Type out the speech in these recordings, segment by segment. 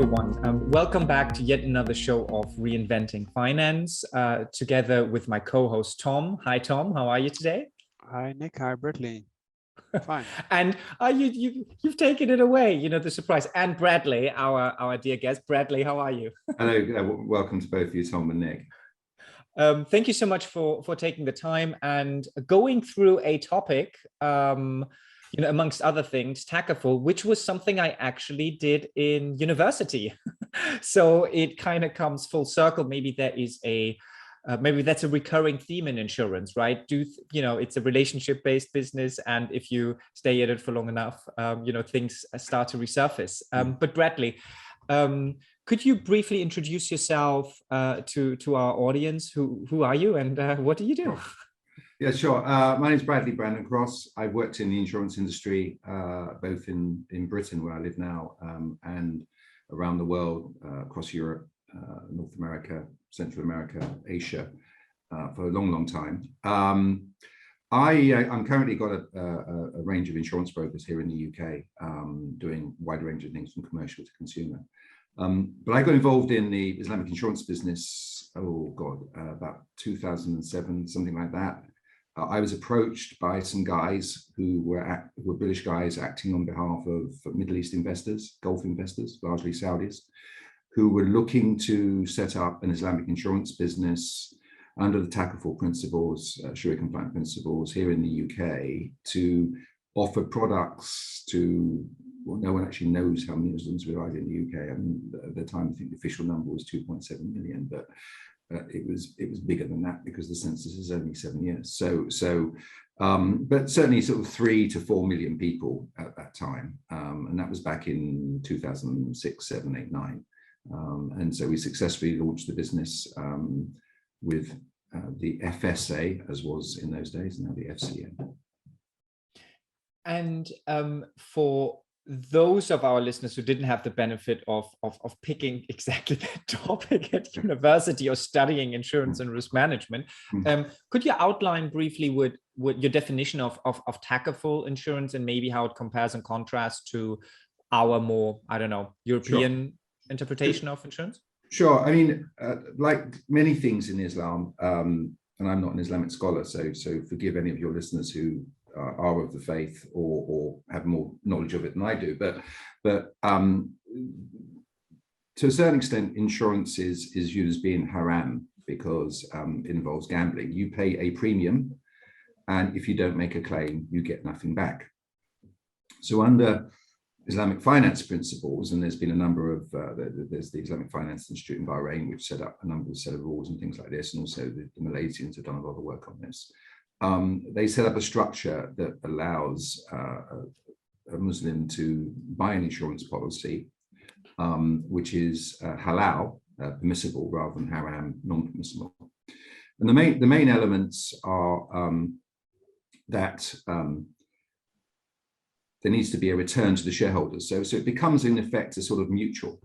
everyone. Welcome back to yet another show of Reinventing Finance, together with my co-host Tom. Hi, Tom. How are you today? Hi, Nick. Hi, Bradley. Fine. And you've taken it away. The surprise. And Bradley, our dear guest. Bradley, how are you? Hello. Welcome to both you, Tom and Nick. Thank you so much for taking the time and going through a topic. Amongst other things, Takaful, which was something I actually did in university. So it kind of comes full circle. Maybe that's a recurring theme in insurance, right? It's a relationship-based business, and if you stay at it for long enough, things start to resurface. But Bradley, could you briefly introduce yourself to our audience? Who are you, and what do you do? Yeah, sure. My name is Bradley Cross. I've worked in the insurance industry, both in Britain, where I live now, and around the world, across Europe, North America, Central America, Asia, for a long, long time. I'm currently got a range of insurance brokers here in the UK, doing a wide range of things from commercial to consumer. But I got involved in the Islamic Insurance Business, about 2007, something like that. I was approached by some guys who were British guys acting on behalf of Middle East investors, Gulf investors, largely Saudis, who were looking to set up an Islamic insurance business under the Takaful principles, Sharia compliant principles here in the UK, to offer products to, well, no one actually knows how many Muslims reside in the UK. I mean, at the time, I think the official number was 2.7 million, but it was bigger than that because the census is only 7 years. But certainly sort of 3 to 4 million people at that time, and that was back in 2006, 7, 8, 9. And so we successfully launched the business with the FSA, as was in those days, now the FCA. And for those of our listeners who didn't have the benefit of picking exactly that topic at university or studying insurance and risk management, could you outline briefly what your definition of Takaful insurance and maybe how it compares and contrasts to our more, European interpretation of insurance? Sure. I mean, like many things in Islam, and I'm not an Islamic scholar, so forgive any of your listeners who are of the faith or have more knowledge of it than I do, but to a certain extent, insurance is viewed as being haram because it involves gambling. You pay a premium, and if you don't make a claim, you get nothing back. So under Islamic finance principles, and there's been a number of, there's the Islamic Finance Institute in Bahrain, which set up a number of set of rules and things like this, and also the Malaysians have done a lot of work on this. They set up a structure that allows a Muslim to buy an insurance policy, which is halal, permissible, rather than haram, non-permissible. And the main elements are that there needs to be a return to the shareholders. So it becomes in effect a sort of mutual.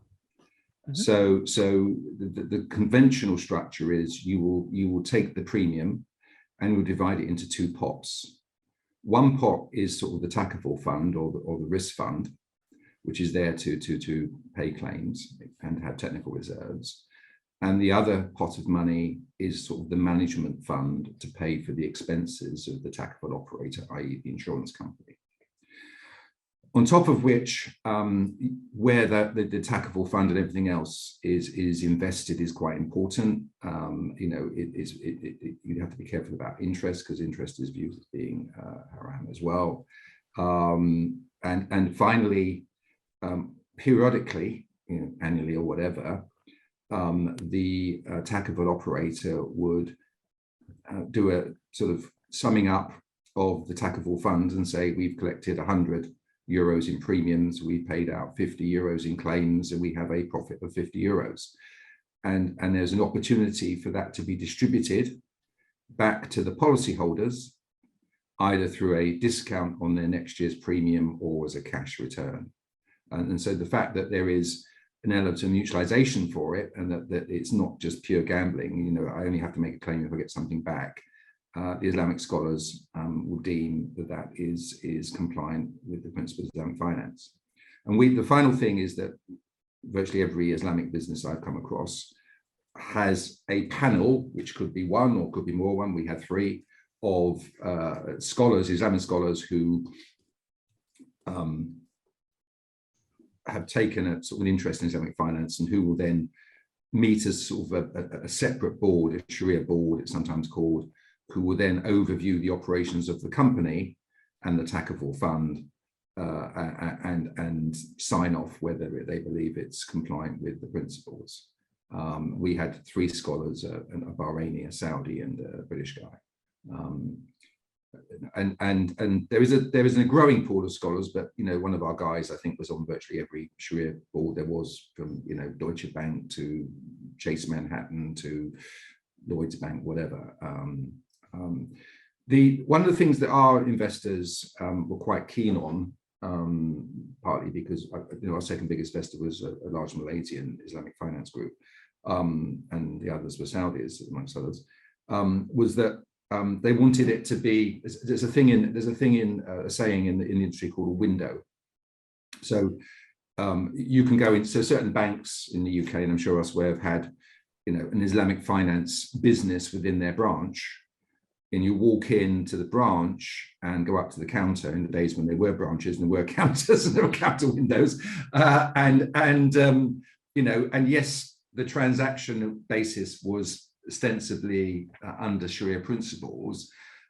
So the conventional structure is you will take the premium and we'll divide it into 2 pots. One pot is sort of the Takaful fund or the risk fund, which is there to pay claims and have technical reserves. And the other pot of money is sort of the management fund to pay for the expenses of the Takaful operator, i.e. the insurance company. On top of which, where the Takaful fund and everything else is invested is quite important. You have to be careful about interest because interest is viewed as being haram as well. And finally, periodically, annually or whatever, the Takaful operator would do a sort of summing up of the Takaful funds and say, we've collected 100 euros in premiums, we paid out 50 euros in claims, and we have a profit of 50 euros. And there's an opportunity for that to be distributed back to the policyholders, either through a discount on their next year's premium or as a cash return. And so the fact that there is an element of mutualization for it, and that it's not just pure gambling, I only have to make a claim if I get something back. The Islamic scholars will deem that is compliant with the principles of Islamic finance. And the final thing is that virtually every Islamic business I've come across has a panel, which could be one or could be more one. We had 3 of scholars, Islamic scholars, who have taken a sort of an interest in Islamic finance, and who will then meet as sort of a separate board, a Sharia board, it's sometimes called, who will then overview the operations of the company and the Takaful fund, and sign off whether they believe it's compliant with the principles. We had 3 scholars, a Bahraini, a Saudi, and a British guy. And there is a growing pool of scholars, but one of our guys, I think, was on virtually every Sharia board there was, from Deutsche Bank to Chase Manhattan to Lloyds Bank, whatever. One of the things that our investors were quite keen on, partly because our second biggest investor was a large Malaysian Islamic finance group, and the others were Saudis, amongst others, was that they wanted it to be. There's a saying in the industry called a window. So you can go into certain banks in the UK, and I'm sure elsewhere, have had an Islamic finance business within their branch. And you walk into the branch and go up to the counter, in the days when there were branches and there were counters and there were counter windows, and yes, the transaction basis was ostensibly under Sharia principles,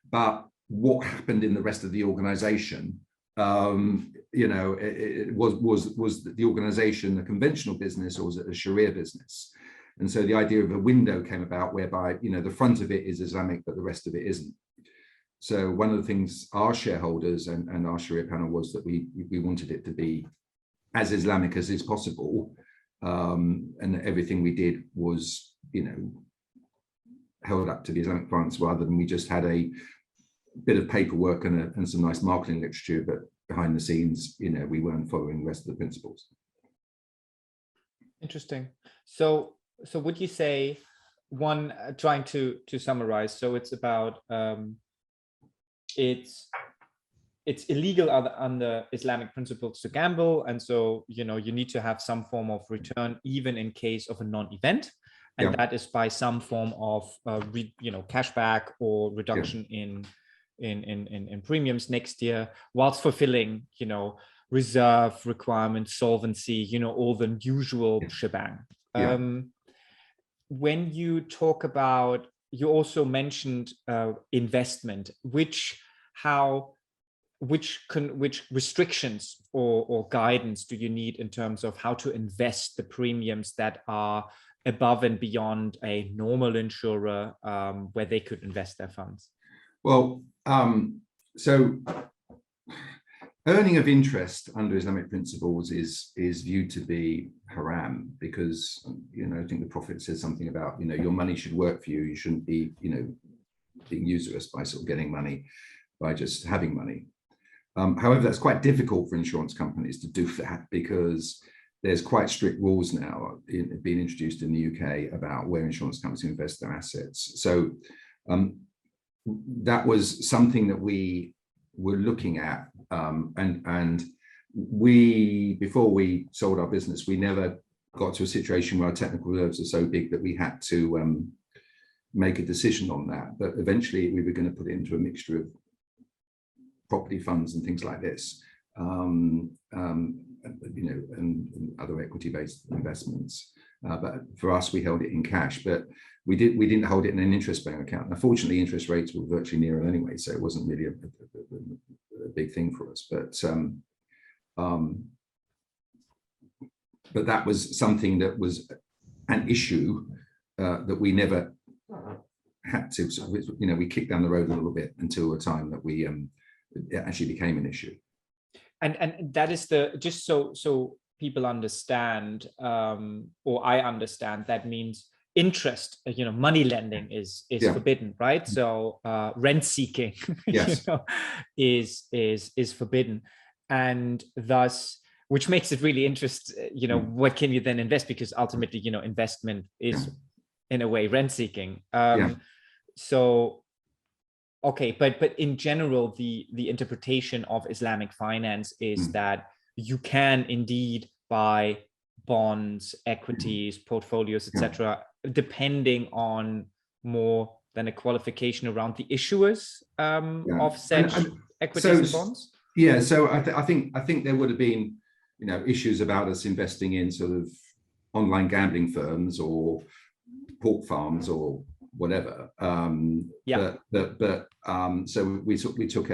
but what happened in the rest of the organization, it was the organization a conventional business, or was it a Sharia business? And so the idea of a window came about, whereby the front of it is Islamic, but the rest of it isn't. So one of the things our shareholders and our Sharia panel was that we wanted it to be as Islamic as is possible, and that everything we did was held up to the Islamic finance, rather than we just had a bit of paperwork and some nice marketing literature, but behind the scenes, we weren't following the rest of the principles. Interesting. So would you say, one, trying to summarize, so it's about it's illegal under Islamic principles to gamble, and so you need to have some form of return even in case of a non-event, and that is by some form of cashback or reduction in premiums next year, whilst fulfilling reserve requirements, solvency, all the usual shebang. When you talk about, you also mentioned investment, which restrictions or guidance do you need in terms of how to invest the premiums that are above and beyond a normal insurer, where they could invest their funds? Well, so earning of interest under Islamic principles is viewed to be haram, because I think the Prophet says something about your money should work for you. You shouldn't be being usurious by sort of getting money by just having money. However, that's quite difficult for insurance companies to do that, because there's quite strict rules now being introduced in the UK about where insurance companies invest their assets. So that was something that we were looking at, and we, before we sold our business, we never got to a situation where our technical reserves are so big that we had to make a decision on that. But eventually we were going to put it into a mixture of property funds and things like this, and other equity-based investments. But for us, we held it in cash, but we didn't hold it in an interest-bearing account. Now, fortunately, interest rates were virtually nil anyway, so it wasn't really a big thing for us. But that was something that was an issue that we never had to. We kicked down the road a little bit until the time that it actually became an issue. And that is just so people understand, or I understand, that means interest, money lending is forbidden, right? So rent seeking, yes. is forbidden, and thus, which makes it really interesting. What can you then invest? Because ultimately, investment is in a way rent seeking. So. Okay, but in general, the interpretation of Islamic finance is that you can indeed buy bonds, equities, portfolios, etc., depending on more than a qualification around the issuers of said equities and bonds? Yeah, so I think there would have been, issues about us investing in sort of online gambling firms or pork farms or whatever. So we took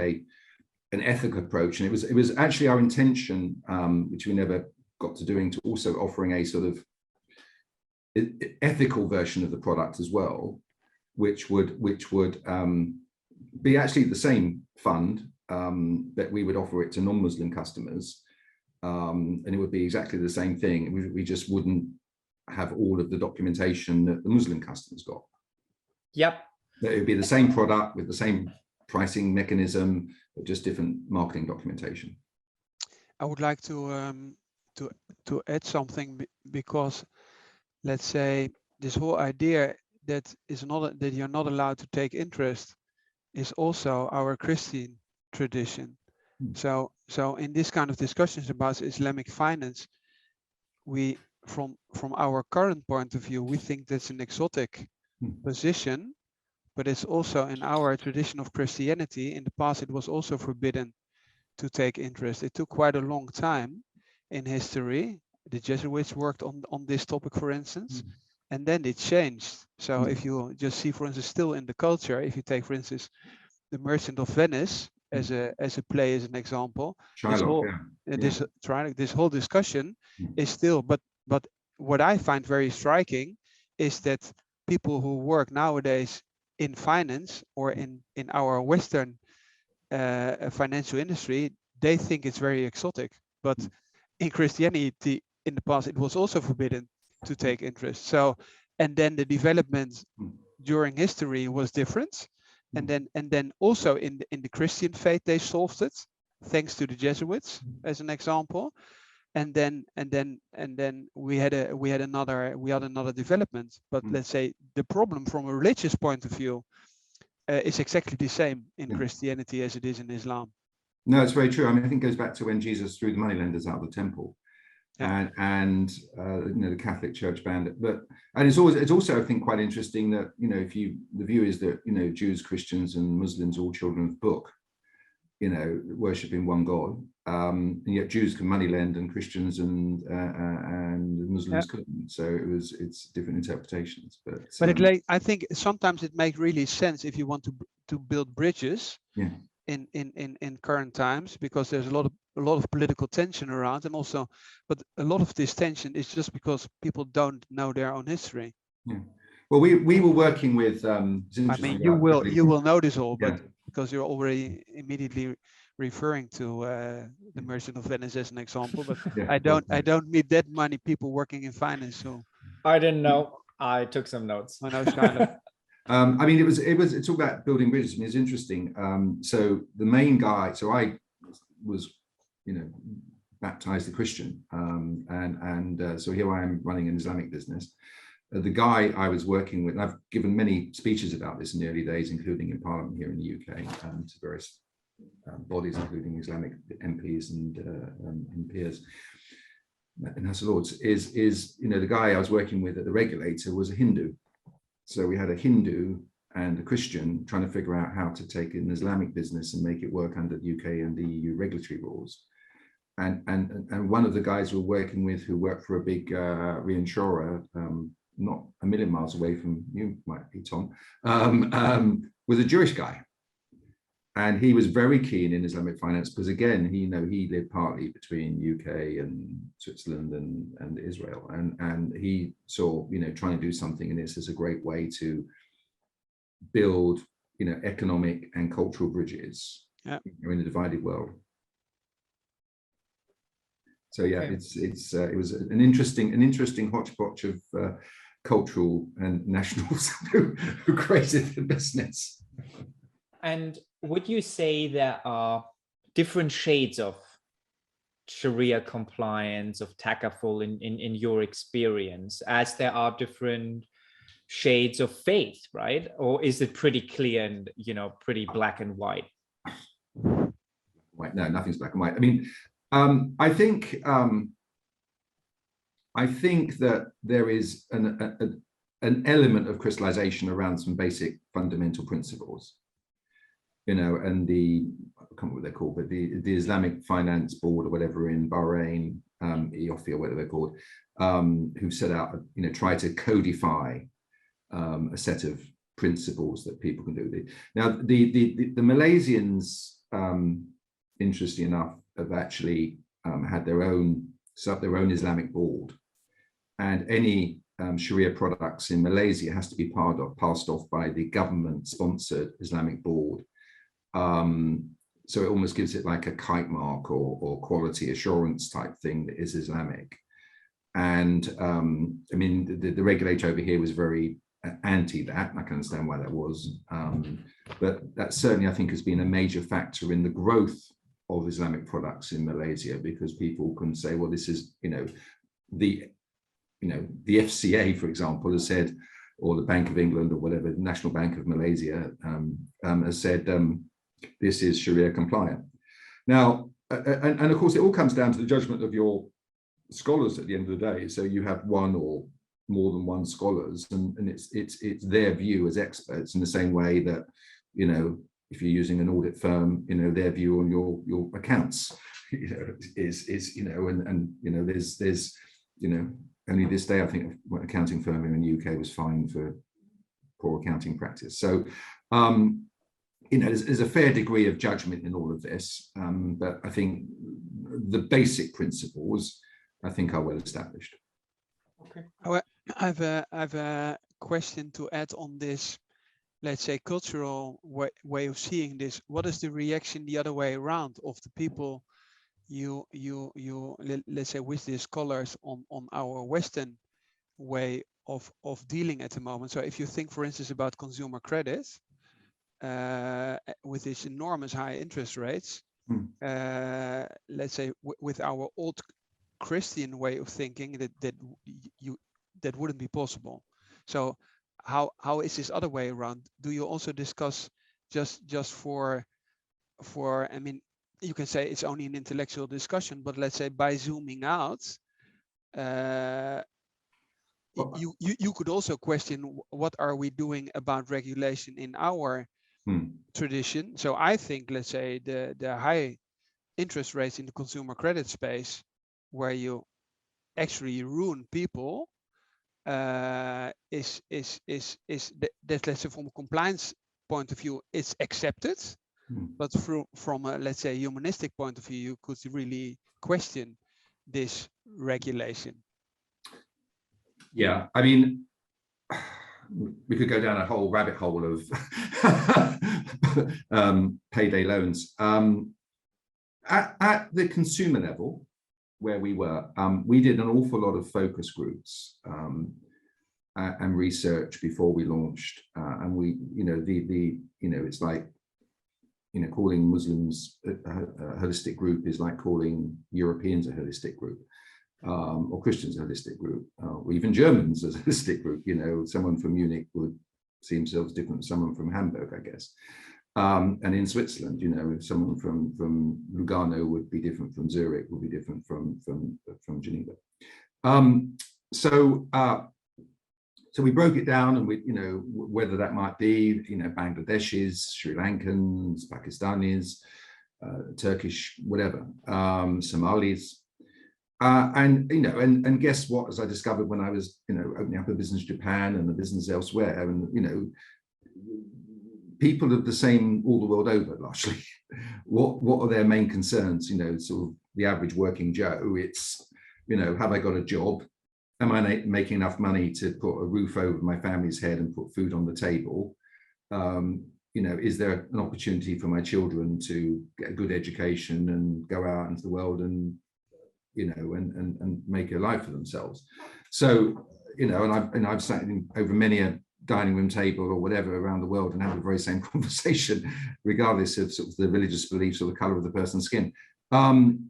an ethical approach, and it was actually our intention, which we never got to doing, to also offering a sort of ethical version of the product as well, which would be actually the same fund that we would offer it to non-Muslim customers, and it would be exactly the same thing. We just wouldn't have all of the documentation that the Muslim customers got. Yep. It would be the same product with the same pricing mechanism, but just different marketing documentation. I would like to add something, because let's say this whole idea that you're not allowed to take interest is also our Christian tradition. So in this kind of discussions about Islamic finance, we from our current point of view, we think that's an exotic position, but it's also in our tradition of Christianity. In the past, it was also forbidden to take interest. It took quite a long time in history. The Jesuits worked on this topic, for instance, and then it changed. So if you just see, for instance, still in the culture, if you take, for instance, The Merchant of Venice as a play, as an example, this whole discussion is still, but what I find very striking is that people who work nowadays in finance or in our Western financial industry, they think it's very exotic. But in Christianity, in the past, it was also forbidden to take interest. So, and then the development during history was different. And then also in the Christian faith, they solved it thanks to the Jesuits, as an example. And then we had another development. But let's say the problem from a religious point of view is exactly the same in Christianity as it is in Islam. No, it's very true. I mean, I think it goes back to when Jesus threw the moneylenders out of the temple, and the Catholic Church banned it. And it's also, I think, quite interesting that the view is that Jews, Christians, and Muslims are all children of the book, worshipping one God, and yet Jews can money lend and Christians and Muslims couldn't. So it's different interpretations. But I think sometimes it makes really sense if you want to build bridges in current times, because there's a lot of political tension around, and also, but a lot of this tension is just because people don't know their own history. Yeah. Well, we were working with. I mean, you will know this all, but because you're already immediately referring to the Merchant of Venice as an example, but I don't meet that many people working in finance. So I didn't know. I took some notes. I know, Charlotte. I mean, it's all about building bridges. I mean, it's interesting. So the main guy. So I was, baptized a Christian, and so here I am running an Islamic business. The guy I was working with, and I've given many speeches about this in the early days, including in Parliament here in the UK, to various bodies, including Islamic MPs and peers and House of Lords, is the guy I was working with at the regulator was a Hindu. So we had a Hindu and a Christian trying to figure out how to take an Islamic business and make it work under the UK and the EU regulatory rules. And one of the guys we were working with, who worked for a big reinsurer, not a million miles away from you, might be Tom, was a Jewish guy. And he was very keen in Islamic finance because, again, he lived partly between UK and Switzerland and Israel, and he saw trying to do something in this as a great way to build economic and cultural bridges in a divided world. So it was an interesting hodgepodge of cultural and nationals who created the business. And would you say there are different shades of Sharia compliance, of Takaful in your experience, as there are different shades of faith, right? Or is it pretty clear and pretty black and white? No, nothing's black and white. I mean, I think I think that there is an element of crystallization around some basic fundamental principles, and I can't remember what they're called, but the Islamic Finance Board or whatever in Bahrain, IOFI or whatever they're called, who set out, try to codify a set of principles that people can do. Now, the Malaysians, interestingly enough, have actually had their own Islamic board, and any Sharia products in Malaysia has to be passed off by the government-sponsored Islamic board. So it almost gives it like a kite mark or quality assurance type thing that is Islamic. And the regulator over here was very anti that, and I can understand why that was. But that certainly, I think, has been a major factor in the growth of Islamic products in Malaysia, because people can say, well, this is, the FCA, for example, has said, or the Bank of England or whatever, the National Bank of Malaysia has said, this is Sharia compliant. Now, and of course, it all comes down to the judgment of your scholars at the end of the day. So you have one or more than one scholars, and it's their view as experts, in the same way that, if you're using an audit firm, their view on your accounts, is there's only this day, I think, an accounting firm in the UK was fined for poor accounting practice. So there's a fair degree of judgment in all of this, but I think the basic principles, I think, are well established. Okay. I have a question to add on this, let's say, cultural way of seeing this. What is the reaction the other way around of the people you let's say, with the scholars on our Western way of dealing at the moment? So if you think, for instance, about consumer credit, with its enormous high interest rates, let's say with our old Christian way of thinking, that wouldn't be possible. So how is this other way around? Do you also discuss just for you can say it's only an intellectual discussion, but let's say by zooming out, you could also question, what are we doing about regulation in our tradition? So I think, let's say, the high interest rates in the consumer credit space, where you actually ruin people, is that, let's say, from a compliance point of view, it's accepted. But from a, let's say, humanistic point of view, you could really question this regulation. Yeah, I mean, we could go down a whole rabbit hole of payday loans. At the consumer level, where we were, we did an awful lot of focus groups and research before we launched, and we, it's like, calling Muslims a holistic group is like calling Europeans a holistic group, or Christians a holistic group, or even Germans as a holistic group. Someone from Munich would see themselves different from someone from Hamburg, I guess. And in Switzerland, someone from Lugano would be different from Zurich, would be different from Geneva. So we broke it down, and we, whether that might be, Bangladeshis, Sri Lankans, Pakistanis, Turkish, whatever, Somalis, and guess what? As I discovered when I was, opening up a business in Japan and a business elsewhere, and people are the same all the world over, largely. What are their main concerns? Sort of the average working Joe. It's, have I got a job? Am I making enough money to put a roof over my family's head and put food on the table? Is there an opportunity for my children to get a good education and go out into the world and, and make a life for themselves? So, and I've sat over many a dining room table or whatever around the world and had the very same conversation, regardless of sort of the religious beliefs or the color of the person's skin. And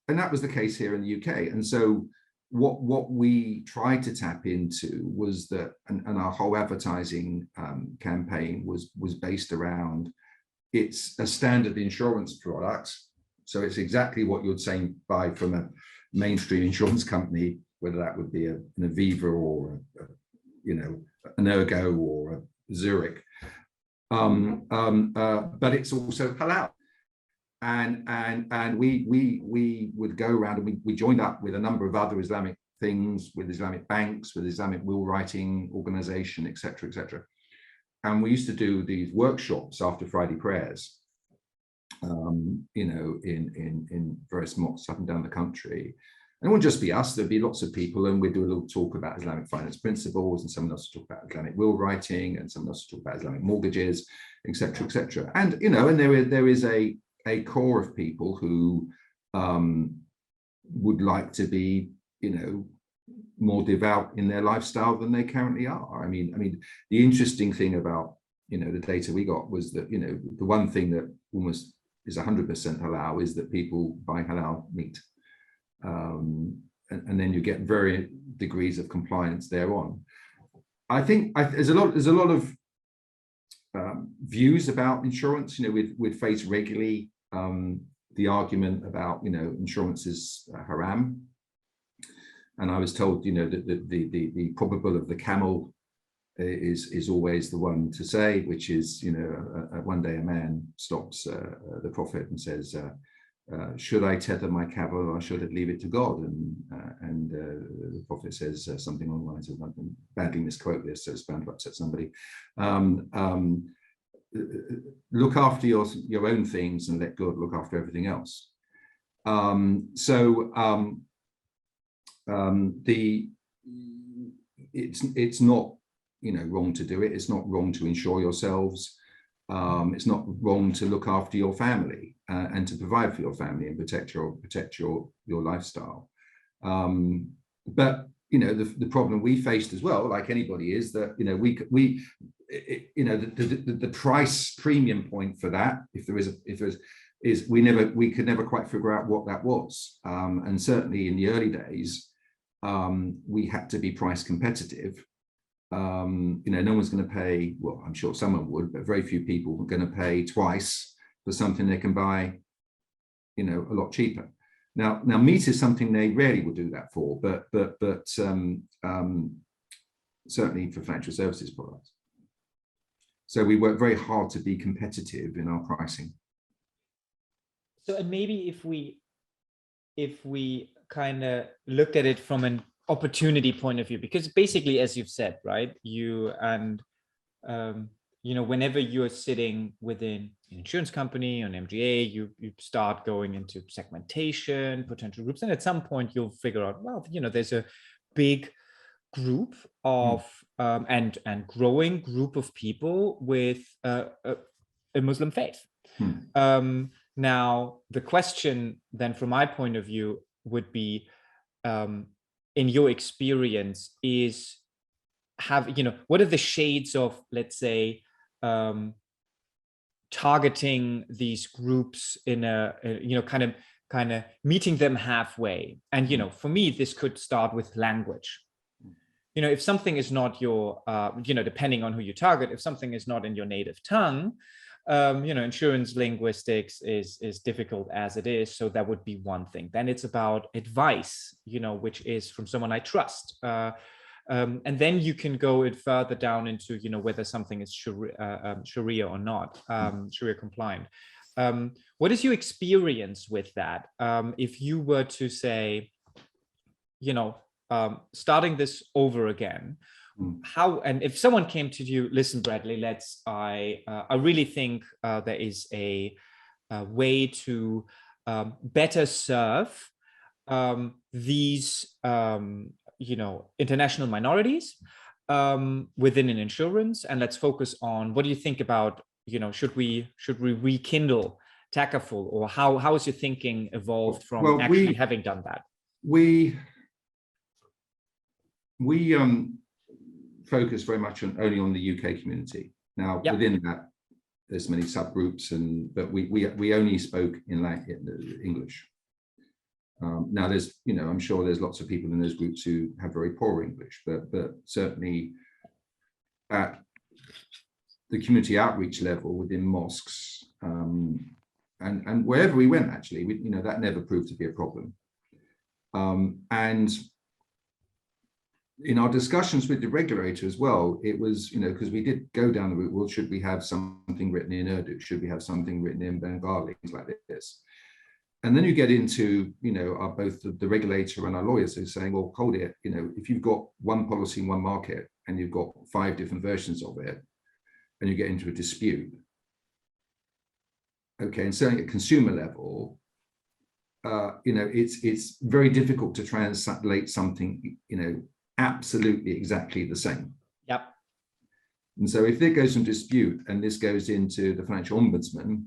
that was the case here in the UK. And so what we tried to tap into was that, and our whole advertising campaign was based around, it's a standard insurance product. So it's exactly what you'd say buy from mainstream insurance company, whether that would be an Aviva or an Ergo or a Zurich, but it's also halal. And we would go around, and we joined up with a number of other Islamic things, with Islamic banks, with Islamic will writing organization, etc., etc. And we used to do these workshops after Friday prayers, in various mosques up and down the country. And it wouldn't just be us, there'd be lots of people, and we'd do a little talk about Islamic finance principles, and someone else would talk about Islamic will writing, and someone else would talk about Islamic mortgages, etc., etc. And, and there is a core of people who would like to be, more devout in their lifestyle than they currently are. I mean, the interesting thing about, the data we got was that, the one thing that almost is 100% halal is that people buy halal meat. And then you get varying degrees of compliance thereon. I think there's a lot of views about insurance. We'd face regularly the argument about, insurance is haram. And I was told, that the probable of the camel is always the one to say, which is, one day a man stops the Prophet and says, should I tether my camel or should I leave it to God? And the Prophet says something along the lines of, I can badly misquote this, so it's bound to upset somebody. Look after your own things and let God look after everything else. It's not wrong to do it. It's not wrong to insure yourselves. It's not wrong to look after your family and to provide for your family and protect your lifestyle. But the problem we faced as well, like anybody, is that the price premium point for that, if there is we could never quite figure out what that was. And certainly in the early days, we had to be price competitive. No one's going to pay, well, I'm sure someone would, but very few people are going to pay twice for something they can buy, a lot cheaper. Now meat is something they rarely will do that for, but certainly for financial services products. So we work very hard to be competitive in our pricing. So, and maybe if we kind of looked at it from an opportunity point of view, because basically, as you've said, right, whenever you're sitting within an insurance company or an MGA, you start going into segmentation, potential groups, and at some point you'll figure out, well, there's a big group of and growing group of people with a Muslim faith. Now, the question then, from my point of view, would be, in your experience, is what are the shades of, let's say, targeting these groups in a kind of meeting them halfway? And for me, this could start with language. If something is not your, depending on who you target, if something is not in your native tongue, insurance linguistics is difficult as it is. So that would be one thing. Then it's about advice, which is from someone I trust. And then you can go it further down into, whether something is Sharia or not, Sharia compliant. What is your experience with that? If you were to say, starting this over again, how, and if someone came to you, listen, Bradley, I really think there is a way to better serve these, international minorities within an insurance, and let's focus on, what do you think about, should we rekindle Takaful, or how has your thinking evolved from having done that? We focus very much only on the UK community. Now, within that, there's many subgroups, but we only spoke in English. Now, there's, I'm sure there's lots of people in those groups who have very poor English, but certainly at the community outreach level within mosques, and wherever we went, actually, that never proved to be a problem. And in our discussions with the regulator as well, it was, because we did go down the route, well, should we have something written in Urdu? Should we have something written in Bengali? Things like this. And then you get into, both the regulator and our lawyers are saying, well, hold it, if you've got one policy in one market and you've got 5 different versions of it, and you get into a dispute, okay, and certainly at consumer level, it's very difficult to translate something, absolutely exactly the same. Yep. And so if it goes in dispute and this goes into the financial ombudsman,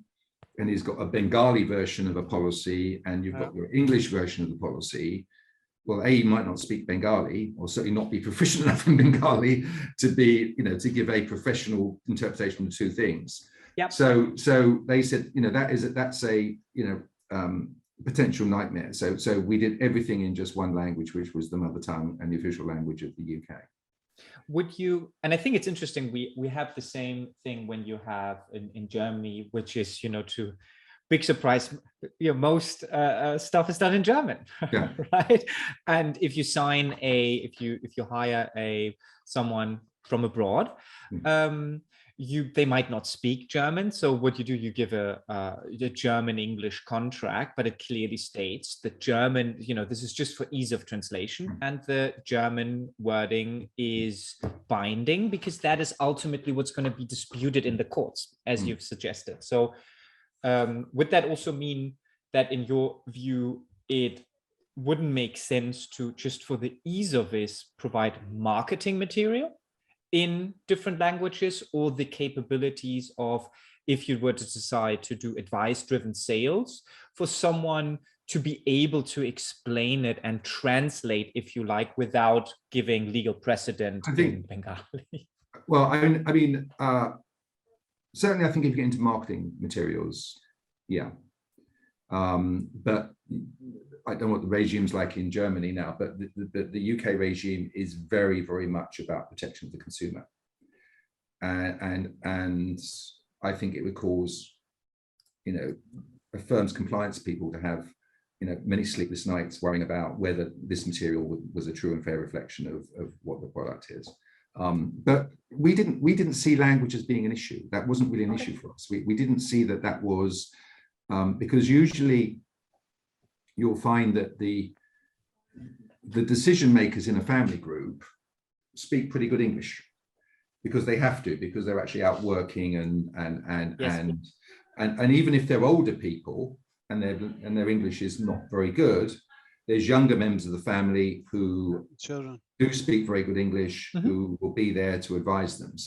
and he's got a Bengali version of a policy and you've got your English version of the policy, well, A, you might not speak Bengali, or certainly not be proficient enough in Bengali to be, to give a professional interpretation of the two things. Yep. So they said, that's a, potential nightmare. So we did everything in just one language, which was the mother tongue and the official language of the UK. Would you, and I think it's interesting, we have the same thing when you have in Germany, which is, to big surprise, most stuff is done in German, yeah. right? And if you sign if you hire someone from abroad, they might not speak German. So what you do, you give a German-English contract, but it clearly states that German, this is just for ease of translation, and the German wording is binding because that is ultimately what's going to be disputed in the courts, as you've suggested. So would that also mean that in your view, it wouldn't make sense to, just for the ease of this, provide marketing material in different languages, or the capabilities of, if you were to decide to do advice-driven sales, for someone to be able to explain it and translate, if you like, without giving legal precedent in Bengali? Well, certainly I think if you get into marketing materials, yeah. But I don't know what the regime's like in Germany now, but the UK regime is very, very much about protection of the consumer. And I think it would cause, a firm's compliance people to have, many sleepless nights worrying about whether this material was a true and fair reflection of what the product is. But we didn't see language as being an issue. That wasn't really an issue for us. We didn't see that was, because usually you'll find that the decision makers in a family group speak pretty good English because they have to, because they're actually out working and even if they're older people and their English is not very good, there's younger members of the family who do speak very good English, who will be there to advise them.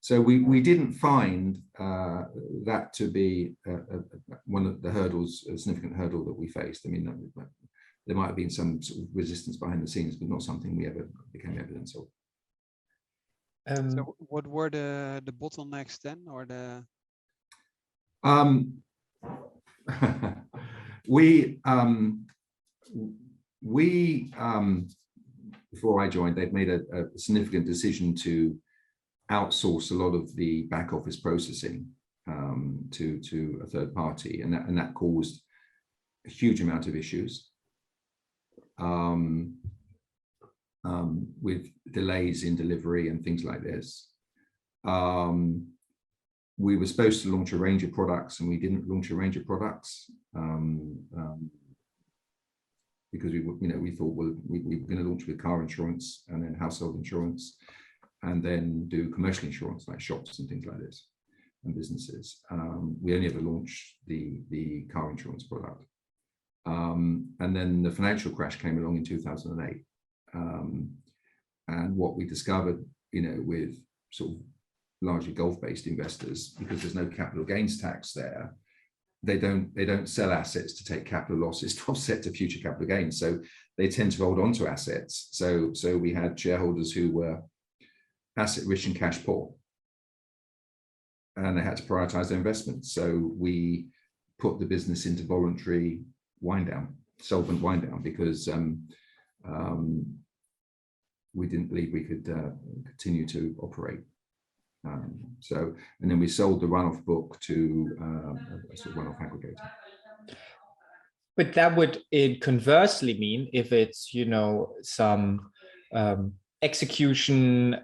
So we didn't find that to be one of the hurdles, a significant hurdle that we faced. I mean, there might have been some sort of resistance behind the scenes, but not something we ever became evidence of. So what were the bottlenecks then, or the? We before I joined, they'd made a significant decision to outsource a lot of the back office processing to a third party, and that caused a huge amount of issues with delays in delivery and things like this. We were supposed to launch a range of products, and we didn't launch a range of products because we thought, well, we were going to launch with car insurance and then household insurance, and then do commercial insurance like shops and things like this and businesses. We only ever launched the car insurance product. And then the financial crash came along in 2008. And what we discovered, with sort of largely Gulf-based investors, because there's no capital gains tax there, they don't sell assets to take capital losses to offset to future capital gains. So they tend to hold on to assets. So we had shareholders who were asset rich and cash poor, and they had to prioritize their investments. So we put the business into voluntary wind down, solvent wind down, because we didn't believe we could continue to operate. And then we sold the runoff book to a sort of runoff aggregator. But that would conversely mean if it's, some execution,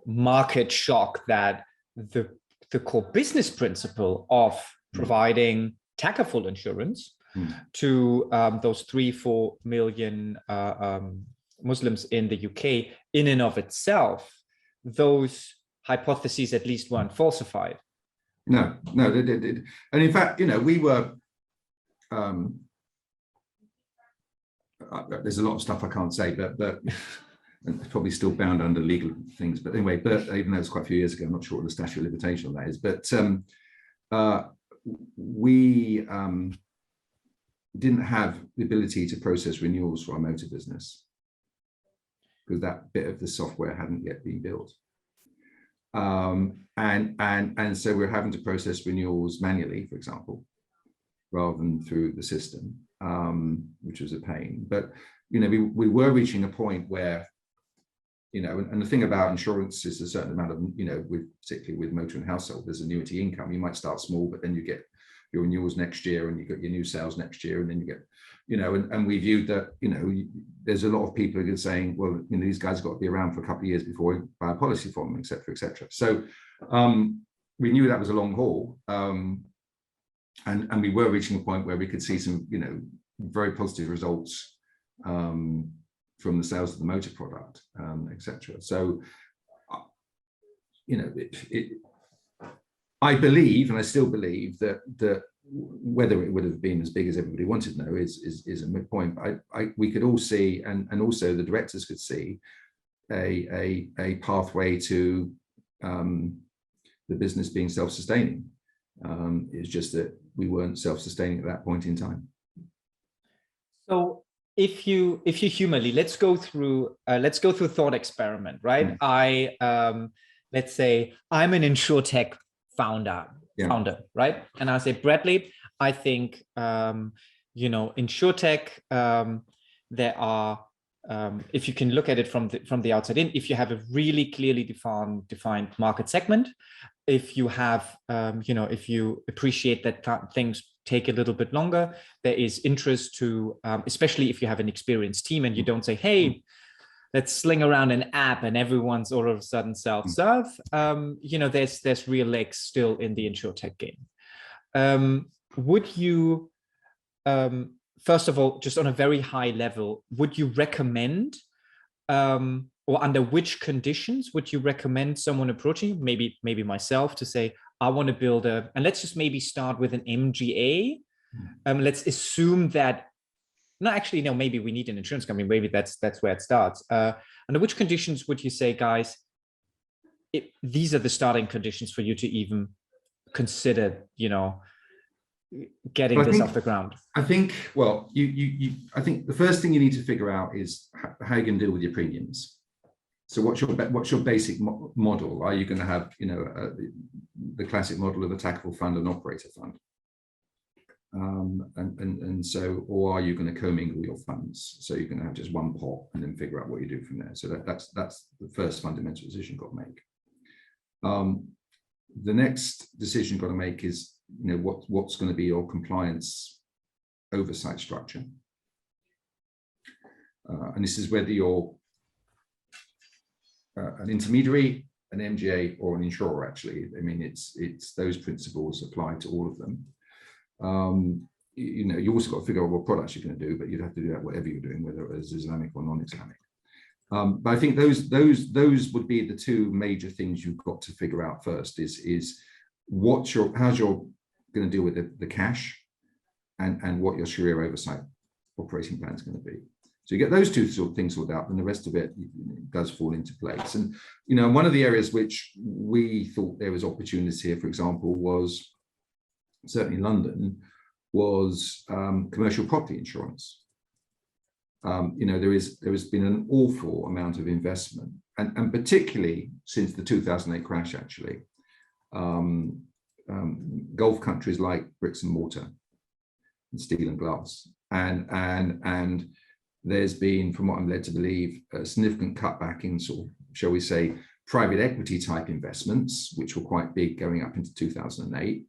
market shock, that the core business principle of providing Takaful insurance to those 3-4 million Muslims in the UK, in and of itself, those hypotheses at least weren't falsified. No, they did. And in fact, we were, there's a lot of stuff I can't say, but it's probably still bound under legal things. But anyway, but even though it's quite a few years ago, I'm not sure what the statute of limitation on that is. But we didn't have the ability to process renewals for our motor business because that bit of the software hadn't yet been built. And so we're having to process renewals manually, for example, rather than through the system, which was a pain. But we were reaching a point where, and the thing about insurance is a certain amount of, particularly with motor and household, there's annuity income. You might start small, but then you get your renewals next year, and you get your new sales next year, and then you get, and we viewed that, there's a lot of people who are saying, well, these guys have got to be around for a couple of years before we buy a policy from them, et cetera, et cetera. So we knew that was a long haul. And we were reaching a point where we could see some, very positive results from the sales of the motor product, et cetera. So, I believe, and I still believe, that whether it would have been as big as everybody wanted to know is a moot point. We could all see, and also the directors could see, a pathway to the business being self-sustaining. It's just that we weren't self-sustaining at that point in time. So if you humanly, let's go through thought experiment, right? Let's say I'm an insurtech founder, right? And I say, Bradley, I think insurtech, there are, if you can look at it from the outside in, if you have a really clearly defined market segment, if you have, if you appreciate that things take a little bit longer, there is interest to, especially if you have an experienced team and you don't say, hey, let's sling around an app and everyone's all of a sudden self-serve. There's real legs still in the insurtech game. Would you, first of all, just on a very high level, would you recommend, or under which conditions would you recommend someone approaching, maybe myself, to say, I want to build and let's just maybe start with an MGA. Let's assume that, no, actually, no, maybe we need an insurance company. Maybe that's where it starts. Under which conditions would you say, guys, these are the starting conditions for you to even consider, getting this off the ground? I think, well, I think the first thing you need to figure out is how you're going to deal with your premiums. So what's your basic model? Are you going to have, the classic model of a Takaful fund and operator fund? And so, or are you going to commingle your funds? So you're going to have just one pot and then figure out what you do from there. So that's the first fundamental decision you've got to make. The next decision you've got to make is, what's going to be your compliance oversight structure. And this is whether you're an intermediary, an MGA, or an insurer. Actually, I mean, it's those principles apply to all of them. You also got to figure out what products you're going to do, but you'd have to do that whatever you're doing, whether it is Islamic or non-Islamic. But I think those would be the two major things you've got to figure out first. Is how's your going to deal with the cash, and what your Sharia oversight operating plan is going to be. So you get those two things sorted out, and the rest of it does fall into place. And one of the areas which we thought there was opportunity here, for example, was certainly London, was commercial property insurance. There has been an awful amount of investment, and particularly since the 2008 crash, actually. Gulf countries like bricks and mortar and steel and glass, and there's been, from what I'm led to believe, a significant cutback in sort of, shall we say, private equity type investments, which were quite big going up into 2008.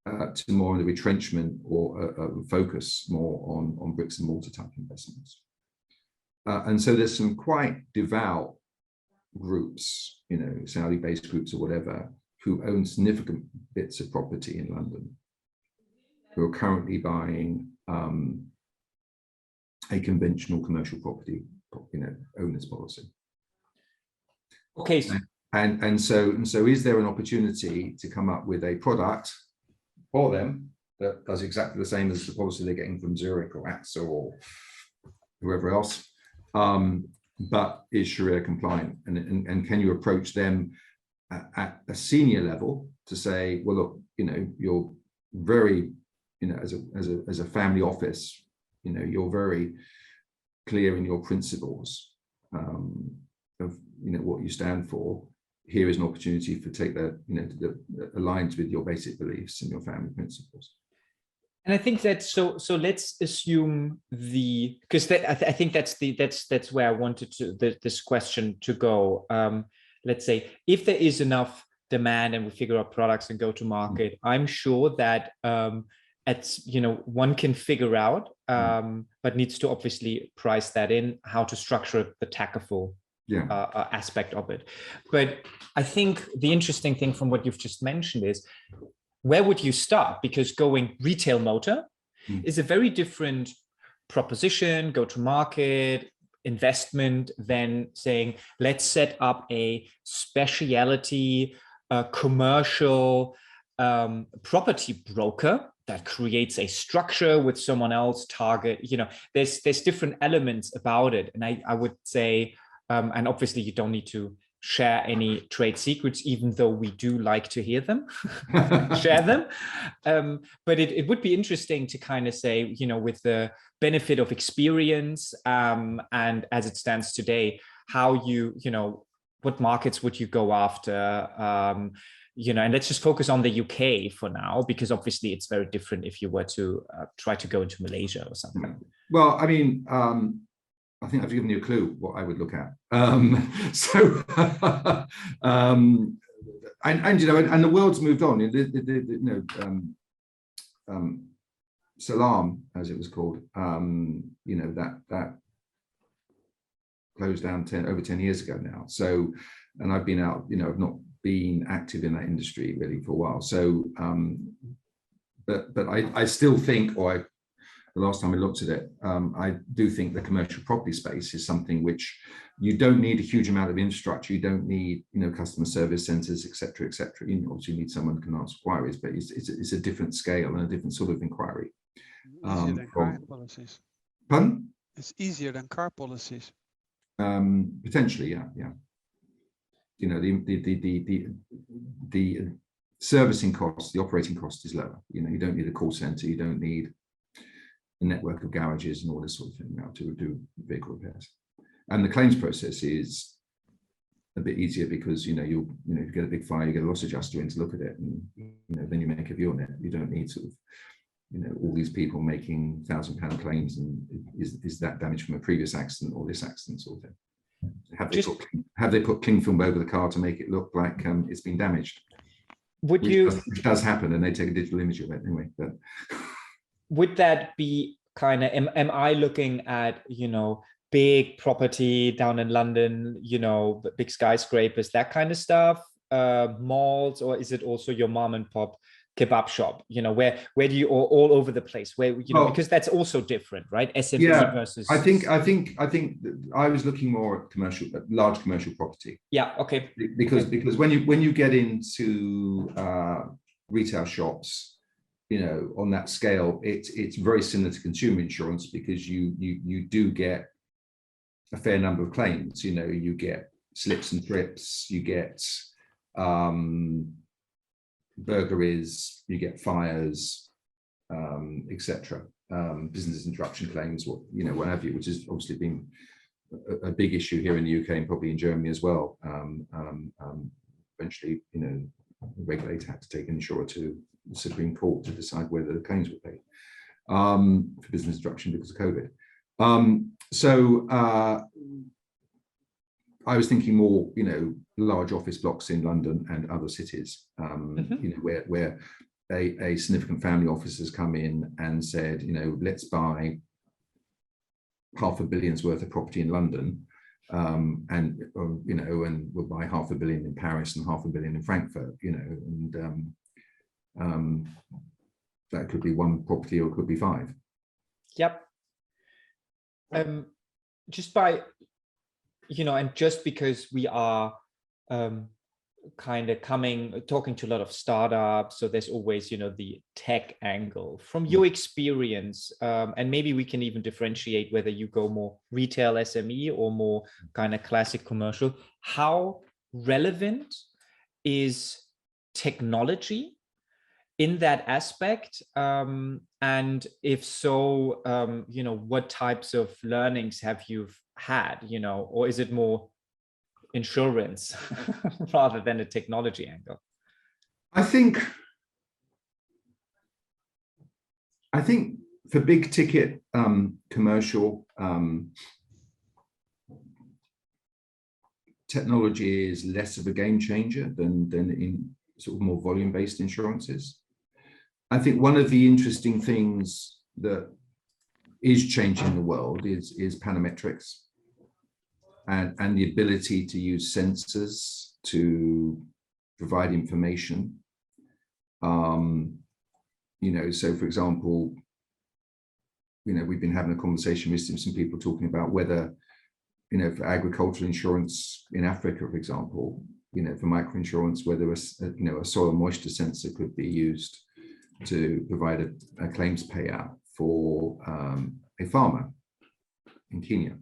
to more of the retrenchment or focus more on bricks and mortar type investments. And so there's some quite devout groups, Saudi-based groups or whatever, who own significant bits of property in London, who are currently buying a conventional commercial property, owner's policy. Okay. And so is there an opportunity to come up with a product for them that does exactly the same as the policy they're getting from Zurich or AXA or whoever else, but is Sharia compliant? And can you approach them at a senior level to say, well, look, you're very, as a family office, you're very clear in your principles of what you stand for. Here is an opportunity for take that that aligns with your basic beliefs and your family principles. And I think that so let's assume because I think that's where I wanted this question to go. Let's say if there is enough demand and we figure out products and go to market, I'm sure that one can figure out, but needs to obviously price that in, how to structure the Takaful aspect of it. But I think the interesting thing from what you've just mentioned is, where would you start? Because going retail motor is a very different proposition, go to market, investment, than saying, let's set up a specialty commercial property broker that creates a structure with someone else target. There's different elements about it. And I would say, and obviously you don't need to share any trade secrets, even though we do like to hear them, share them. But it would be interesting to kind of say, with the benefit of experience, and as it stands today, how what markets would you go after? And let's just focus on the UK for now, because obviously it's very different if you were to try to go into Malaysia or something. Well, I mean, I think I've given you a clue what I would look at. And the world's moved on. Salam, as it was called, that closed down over 10 years ago now. So, and I've been out, I've not been active in that industry really for a while. So, but I still think, the last time I looked at it, I do think the commercial property space is something which you don't need a huge amount of infrastructure. You don't need, customer service centers, et cetera, et cetera. Obviously you need someone who can answer inquiries, but it's a different scale and a different sort of inquiry. Easier than car policies. Pardon? It's easier than car policies. Potentially, yeah. The servicing cost, the operating cost is lower. You don't need a call center. You don't need a network of garages and all this sort of thing now to do vehicle repairs. And the claims process is a bit easier because you get a big fire, you get a loss adjuster in to look at it, and then you make a view on it. You don't need sort of all these people making £1,000 claims, and is that damage from a previous accident or this accident sort of thing. Have they put cling film over the car to make it look like it's been damaged? Which does happen, and they take a digital image of it anyway. But would that be kind of, am I looking at, big property down in London, big skyscrapers, that kind of stuff, malls, or is it also your mom and pop kebab shop? Where do you, all over the place, where, because that's also different, right? SME versus. I think I was looking more at large commercial property. Yeah. Okay. Because when you get into retail shops, on that scale, it's very similar to consumer insurance, because you do get a fair number of claims. You get slips and trips, you get burglaries, you get fires, etc. Business interruption claims, what have you, which has obviously been a big issue here in the UK and probably in Germany as well. Eventually, the regulator had to take an insurer to the Supreme Court to decide whether the claims were paid for business interruption because of COVID. So I was thinking more, large office blocks in London and other cities, where a significant family office has come in and said, let's buy $500 million's worth of property in London, and we'll buy $500 million in Paris and $500 million in Frankfurt, and that could be one property or it could be five. Yep. Just by, and just because we are kind of talking to a lot of startups, so there's always, the tech angle. From your experience, and maybe we can even differentiate whether you go more retail SME or more kind of classic commercial, how relevant is technology in that aspect? And if so, what types of learnings have you had, or is it more insurance rather than a technology angle? I think for big ticket commercial, technology is less of a game changer than in sort of more volume-based insurances. I think one of the interesting things that is changing the world is panometrics and the ability to use sensors to provide information. So for example, we've been having a conversation with some people talking about whether, for agricultural insurance in Africa, for example, for microinsurance, whether a soil moisture sensor could be used to provide a claims payout for a farmer in Kenya.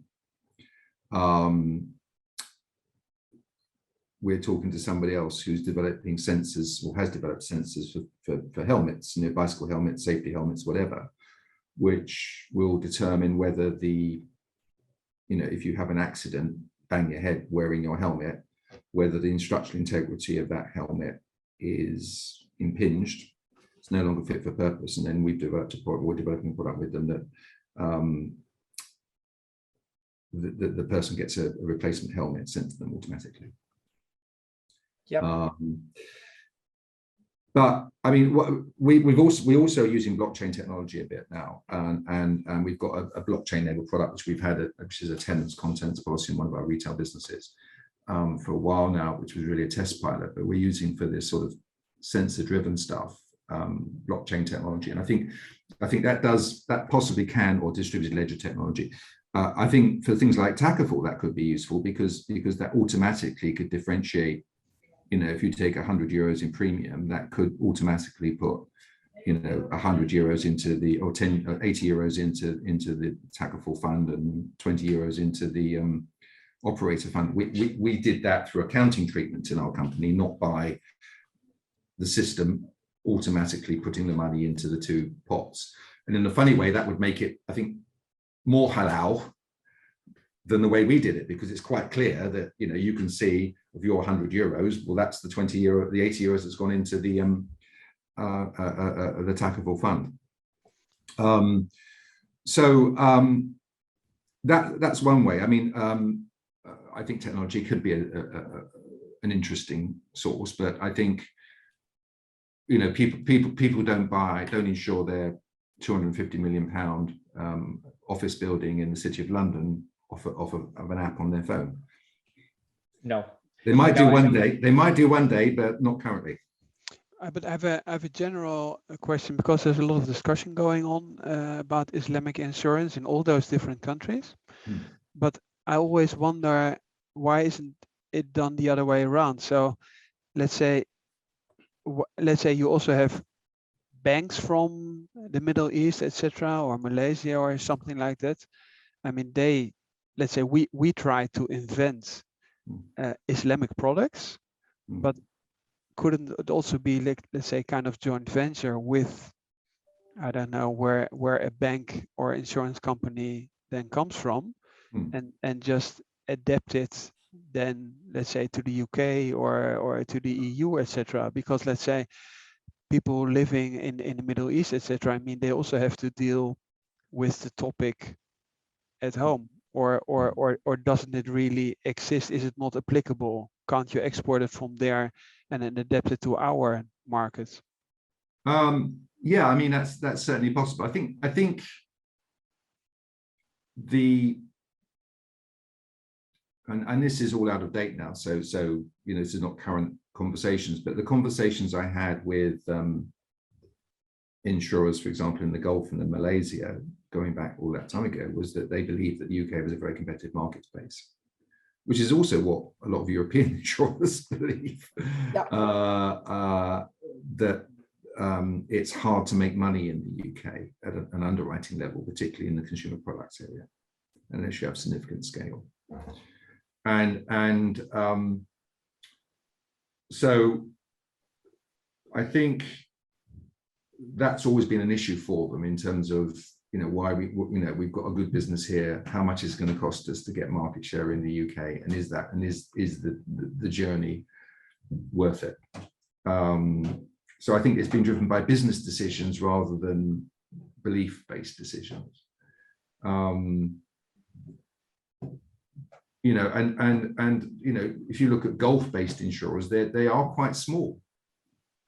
We're talking to somebody else who's developing sensors or has developed sensors for helmets, bicycle helmets, safety helmets, whatever, which will determine whether if you have an accident, bang your head wearing your helmet, whether the structural integrity of that helmet is impinged, it's no longer fit for purpose. And then we're developing a product with them that the person gets a replacement helmet sent to them automatically. Yeah. But I mean, we also are using blockchain technology a bit now, and we've got a blockchain-enabled product which we've had, which is a tenants contents policy in one of our retail businesses for a while now, which was really a test pilot. But we're using for this sort of sensor-driven stuff, blockchain technology, and I think that possibly can, or distributed ledger technology. I think for things like Takaful that could be useful because that automatically could differentiate. If you take 100 euros in premium, that could automatically put, 100 euros into or 80 euros into the Takaful fund and 20 euros into the operator fund. We did that through accounting treatment in our company, not by the system automatically putting the money into the two pots. And in a funny way, that would make it, I think, more halal than the way we did it, because it's quite clear that you can see of your 100 euros, well, that's the 80 euros that's gone into the Takaful fund. That's one way. I mean, I think technology could be an interesting source, but I think people don't insure their 250 million pound office building in the City of London off of an app on their phone. No, they might do one day. They might do one day, but not currently. But I have a general question, because there's a lot of discussion going on about Islamic insurance in all those different countries. But I always wonder, why isn't it done the other way around? So let's say you also have banks from the Middle East, etc., or Malaysia or something like that. I mean, let's say we try to invent Islamic products, but couldn't it also be, like, let's say, kind of joint venture with, I don't know, where a bank or insurance company then comes from, and just adapt it then, let's say, to the UK or to the EU, etc. Because let's say people living in the Middle East, etc., I mean, they also have to deal with the topic at home, or doesn't it really exist? Is it not applicable? Can't you export it from there and then adapt it to our markets? Yeah, I mean that's certainly possible. I think and this is all out of date now. So this is not current conversations, but the conversations I had with insurers, for example, in the Gulf and in Malaysia, going back all that time ago, was that they believed that the UK was a very competitive market space, which is also what a lot of European insurers believe. Yeah. That it's hard to make money in the UK at an underwriting level, particularly in the consumer products area, unless you have significant scale. And so I think that's always been an issue for them in terms of why we've got a good business here, how much is it going to cost us to get market share in the UK, and is the journey worth it? So I think it's been driven by business decisions rather than belief-based decisions. If you look at Gulf-based insurers, they are quite small.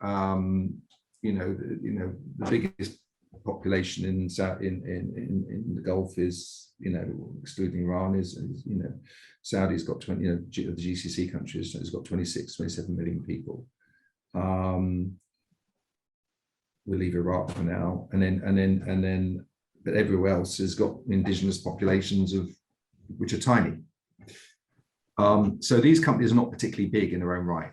The biggest population in the Gulf is, excluding Iran, is Saudi's got 20, the GCC countries has got 27 million people. We'll leave Iraq for now, and then, but everywhere else has got indigenous populations which are tiny. So these companies are not particularly big in their own right.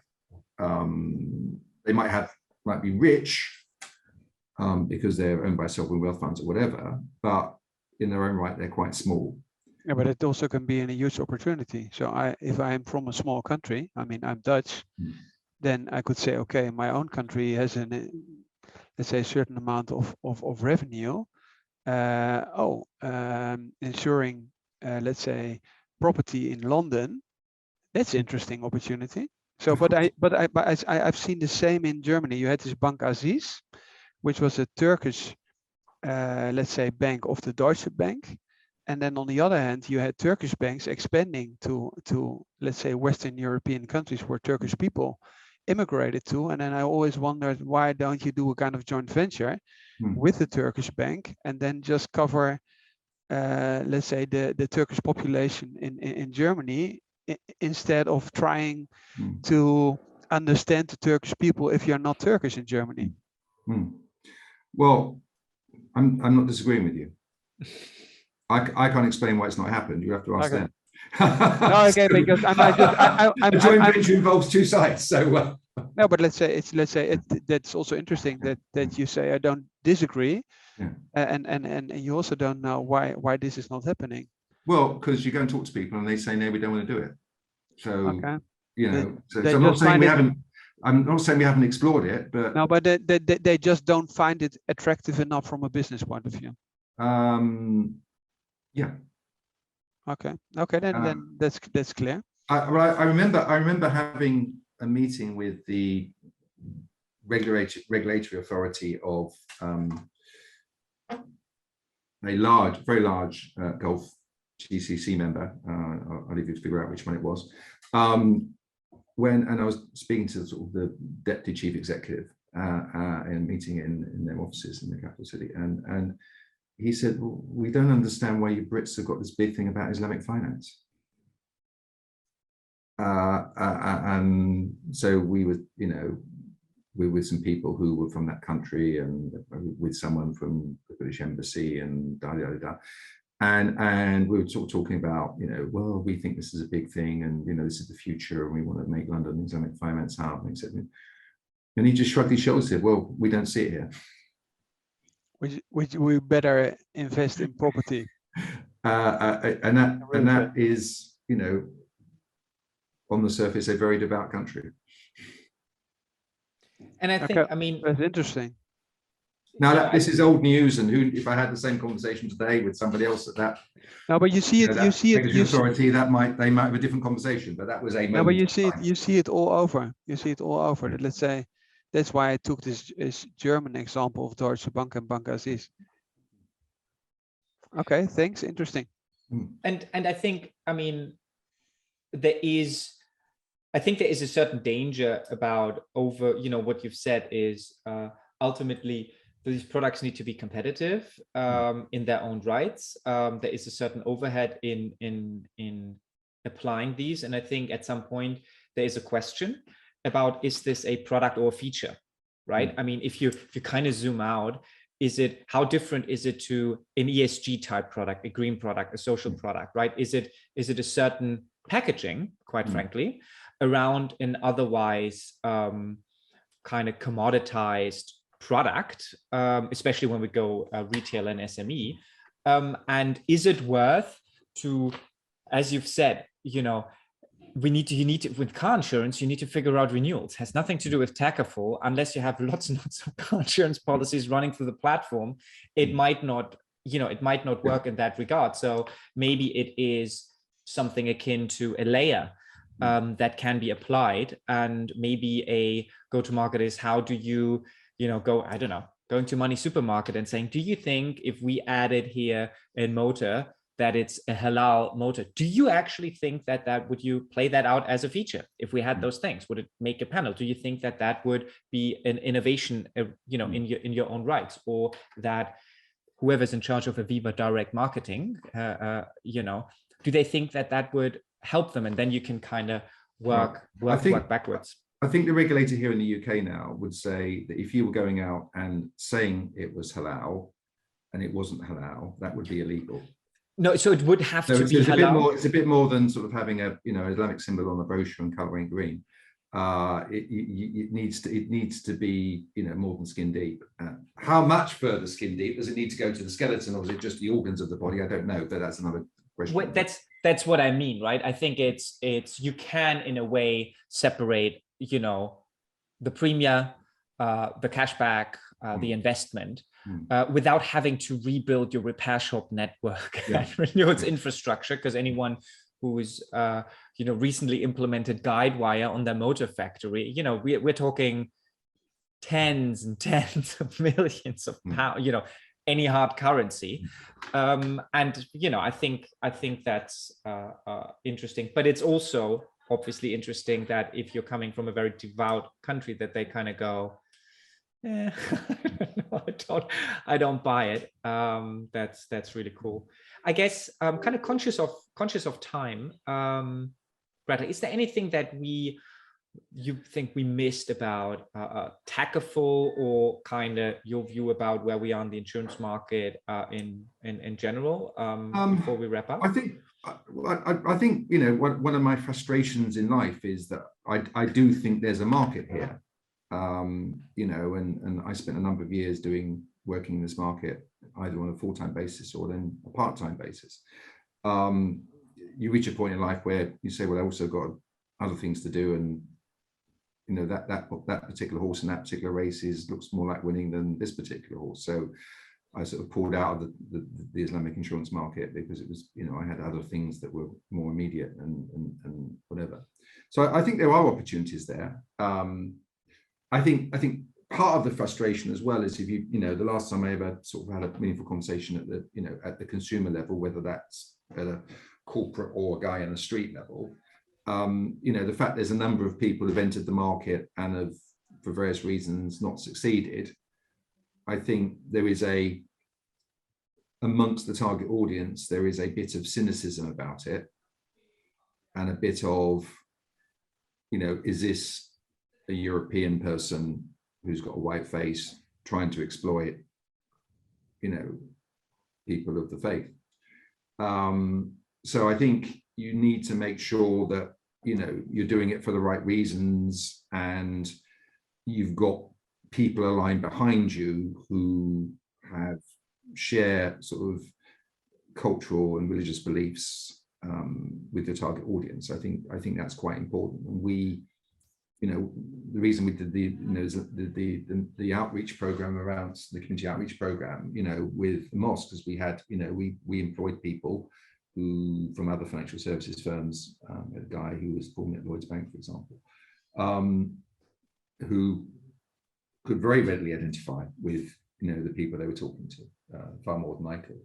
They might be rich because they're owned by sovereign wealth funds or whatever, but in their own right, they're quite small. Yeah, but it also can be a huge opportunity. So if I'm from a small country, I mean, I'm Dutch, then I could say, okay, my own country has let's say a certain amount of revenue. Insuring, let's say, property in London, that's an interesting opportunity. So, but I've seen the same in Germany. You had this Bank Aziz, which was a Turkish, let's say, bank of the Deutsche Bank, and then on the other hand, you had Turkish banks expanding to let's say Western European countries where Turkish people immigrated to. And then I always wondered, why don't you do a kind of joint venture with the Turkish bank and then just cover, let's say, the Turkish population in Germany, instead of trying to understand the Turkish people if you're not Turkish in Germany? Well, I'm not disagreeing with you. I can't explain why it's not happened. You have to ask them. No, okay, because a joint venture involves two sides. So no, but let's say that's also interesting that you say I don't disagree, and you also don't know why this is not happening. Well, because you go and talk to people and they say no, we don't want to do it. So so I'm not saying we haven't explored it, but no, but they just don't find it attractive enough from a business point of view. Yeah. Okay, then that's clear. I remember having a meeting with the regulatory authority of a very large Gulf GCC member. I'll leave you to figure out which one it was. And I was speaking to sort of the deputy chief executive in a meeting in their offices in the capital city, and he said, well, we don't understand why you Brits have got this big thing about Islamic finance. And so we were with some people who were from that country and with someone from the British Embassy and and we were sort of talking about, well, we think this is a big thing and, this is the future and we want to make London an Islamic finance hub. And he just shrugged his shoulders and said, well, we don't see it here. We better invest in property. And that is, on the surface, a very devout country. And I think, I mean, that's interesting. Now this is old news, and if I had the same conversation today with somebody else at that, no, but you see it, authority, they might have a different conversation. But that was a moment. No, but you see it all over. You see it all over. Let's say that's why I took this German example of Deutsche Bank and Bank Aziz. Okay, thanks. Interesting. And I think, I mean, there is a certain danger about what you've said is ultimately these products need to be competitive in their own rights. There is a certain overhead in applying these, and I think at some point there is a question about, is this a product or a feature, right? I mean, if you kind of zoom out, how different is it to an ESG type product, a green product, a social product, right? Is it a certain packaging, quite frankly, around an otherwise kind of commoditized product, especially when we go retail and SME, and is it worth to, as you've said, you need to with car insurance, you need to figure out renewals. It has nothing to do with Takaful. Unless you have lots and lots of car insurance policies running through the platform, it might not work in that regard. So maybe it is something akin to a layer that can be applied, and maybe a go-to-market is, how do you going to Money Supermarket and saying, do you think if we added here a motor that it's a halal motor, do you actually think that would you play that out as a feature? If we had those things, would it make a panel? Do you think that would be an innovation, in your own rights, or that whoever's in charge of Aviva direct marketing, do they think that would help them? And then you can kind of work backwards. I think the regulator here in the UK now would say that if you were going out and saying it was halal and it wasn't halal, that would be illegal. No, so it would have to be halal. It's a bit more than sort of having a Islamic symbol on the brochure and colouring green. It needs to be more than skin deep. How much further skin deep? Does it need to go to the skeleton, or is it just the organs of the body? I don't know, but that's another question. That's what I mean, right? I think it's you can in a way separate the premium, the cashback, the investment, without having to rebuild your repair shop network and renew its infrastructure. Because anyone who's recently implemented Guidewire on their motor factory, we're talking tens and tens of millions of pounds, any hard currency. And I think that's interesting, but it's also obviously interesting that if you're coming from a very devout country, that they kind of go, I don't buy it. That's really cool. I guess kind of conscious of time. Bradley, is there anything that you think we missed about Takaful, or kind of your view about where we are in the insurance market in general, before we wrap up? I think one of my frustrations in life is that I do think there's a market here, and I spent a number of years working in this market, either on a full-time basis or then a part-time basis. You reach a point in life where you say, well, I also got other things to do, and that particular horse in that particular race looks more like winning than this particular horse. So I sort of pulled out of the Islamic insurance market, because it was, I had other things that were more immediate and whatever. So I think there are opportunities there. I think part of the frustration as well is, if the last time I ever sort of had a meaningful conversation at the consumer level, whether that's at a corporate or a guy on the street level, the fact there's a number of people who've entered the market and have, for various reasons, not succeeded. I think there is amongst the target audience, there is a bit of cynicism about it, and a bit of, is this a European person who's got a white face trying to exploit, people of the faith? So I think you need to make sure that, you're doing it for the right reasons, and you've got people aligned behind you who share sort of cultural and religious beliefs with the target audience. I think that's quite important. And the reason we did the outreach program around the community outreach program, with the mosque, is we had, we employed people who, from other financial services firms, a guy who was formerly at Lloyds Bank, for example, who could very readily identify with, the people they were talking to, far more than I could.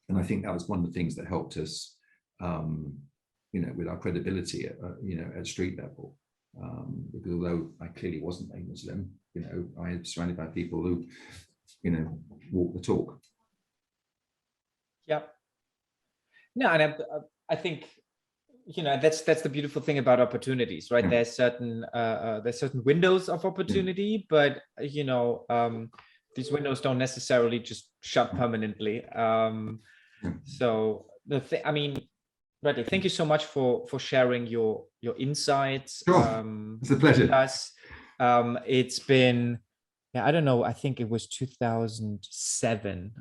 And I think that was one of the things that helped us, with our credibility at street level. Because although I clearly wasn't a Muslim, I was surrounded by people who, walk the talk. Yeah. No, and I think, that's the beautiful thing about opportunities, right? Yeah. There's certain windows of opportunity, but these windows don't necessarily just shut permanently. So Bradley, thank you so much for sharing your insights. Sure. It's a pleasure. With us. It's been, I don't know, I think it was 2007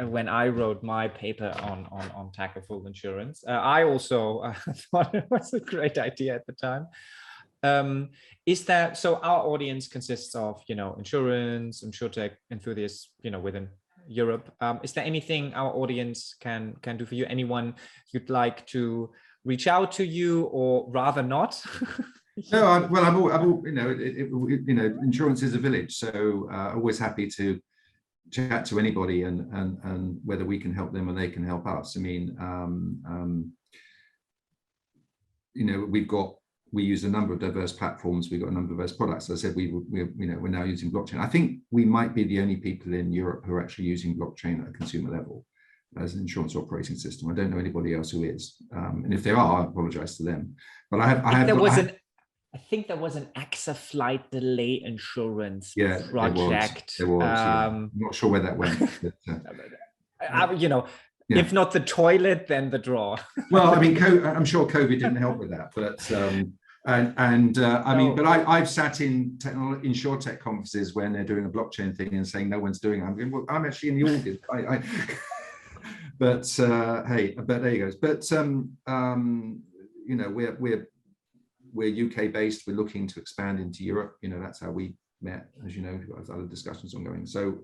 when I wrote my paper on Takaful insurance. I also thought it was a great idea at the time. So our audience consists of, insurance, insurtech enthusiasts, within Europe. Is there anything our audience can do for you? Anyone you'd like to reach out to you, or rather not? No, insurance is a village, so always happy to chat to anybody and whether we can help them or they can help us. We use a number of diverse platforms. We've got a number of diverse products. As I said, we're now using blockchain. I think we might be the only people in Europe who are actually using blockchain at a consumer level as an insurance operating system. I don't know anybody else who is. And if there are, I apologize to them. But I think there was an AXA flight delay insurance project. There was. I'm not sure where that went. But, if not the toilet, then the drawer. Well, I'm sure COVID didn't help with that. But but I've sat in insurtech conferences when they're doing a blockchain thing and saying no one's doing it. I'm going, well, I'm actually in the audience. But there you go. But we're UK based. We're looking to expand into Europe. That's how we met. As you know, we've got other discussions ongoing. So,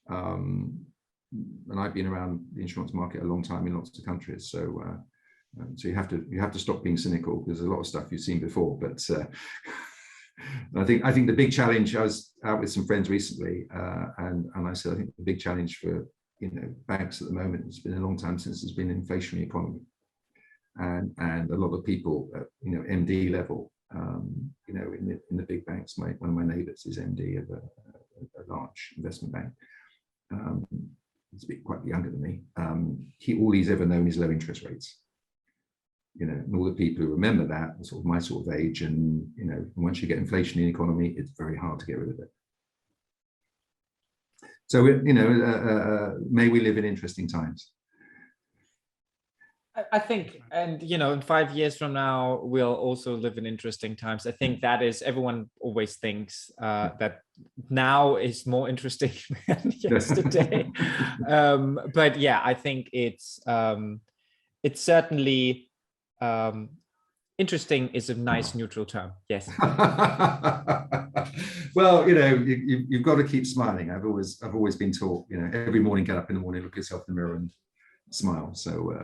and I've been around the insurance market a long time in lots of countries. So, so you have to stop being cynical, because there's a lot of stuff you've seen before. But I think the big challenge. I was out with some friends recently, and I said I think the big challenge for banks at the moment. It's been a long time since there's been an inflationary economy. And a lot of people at MD level, in the big banks. One of my neighbours is MD of a large investment bank. He's quite younger than me. All he's ever known is low interest rates. And all the people who remember that are sort of my sort of age. And once you get inflation in the economy, it's very hard to get rid of it. So may we live in interesting times. I think, and in 5 years from now, we'll also live in interesting times. I think that is, everyone always thinks that now is more interesting than yesterday. But yeah, I think it's certainly interesting is a nice neutral term. Yes. Well, you've got to keep smiling. I've always been taught, every morning, get up in the morning, look yourself in the mirror and smile. So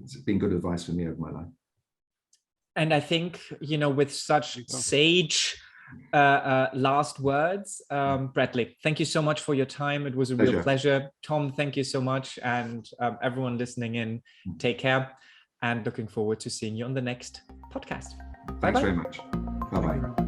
it's been good advice for me over my life. And I think, with such sage last words, Bradley, thank you so much for your time. It was a real pleasure. Tom, thank you so much. And everyone listening in, take care, and looking forward to seeing you on the next podcast. Thanks very much. Bye-bye.